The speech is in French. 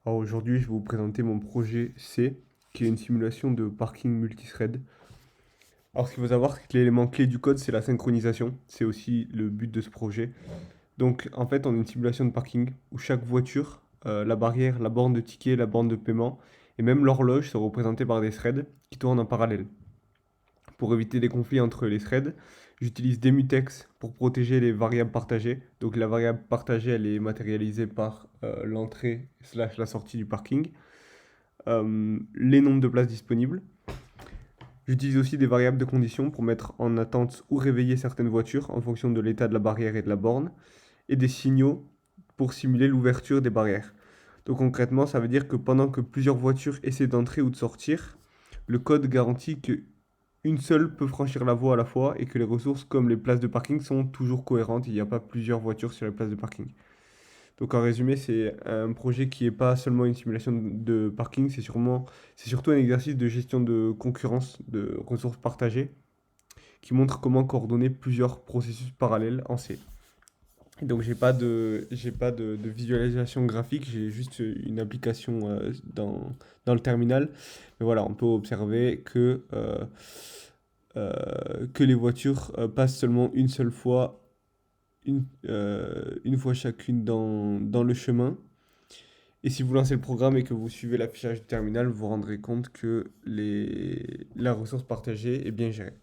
Alors aujourd'hui, je vais vous présenter mon projet C, qui est une simulation de parking multithread. Alors ce qu'il faut savoir, c'est que l'élément clé du code, c'est la synchronisation. C'est aussi le but de ce projet. Donc en fait, on a une simulation de parking où chaque voiture, la barrière, la borne de ticket, la borne de paiement et même l'horloge sont représentés par des threads qui tournent en parallèle. Pour éviter des conflits entre les threads, j'utilise des mutex pour protéger les variables partagées. Donc la variable partagée, elle est matérialisée par l'entrée slash la sortie du parking. Les nombres de places disponibles. J'utilise aussi des variables de condition pour mettre en attente ou réveiller certaines voitures en fonction de l'état de la barrière et de la borne, et des signaux pour simuler l'ouverture des barrières. Donc concrètement, ça veut dire que pendant que plusieurs voitures essaient d'entrer ou de sortir, le code garantit que une seule peut franchir la voie à la fois et que les ressources comme les places de parking sont toujours cohérentes, il n'y a pas plusieurs voitures sur les places de parking. Donc en résumé, c'est un projet qui n'est pas seulement une simulation de parking, c'est surtout un exercice de gestion de concurrence, de ressources partagées, qui montre comment coordonner plusieurs processus parallèles en C. Et donc j'ai pas de visualisation graphique, j'ai juste une application dans le terminal. Mais voilà, on peut observer que les voitures passent seulement une seule fois, une fois chacune dans le chemin. Et si vous lancez le programme et que vous suivez l'affichage du terminal, vous vous rendrez compte que la ressource partagée est bien gérée.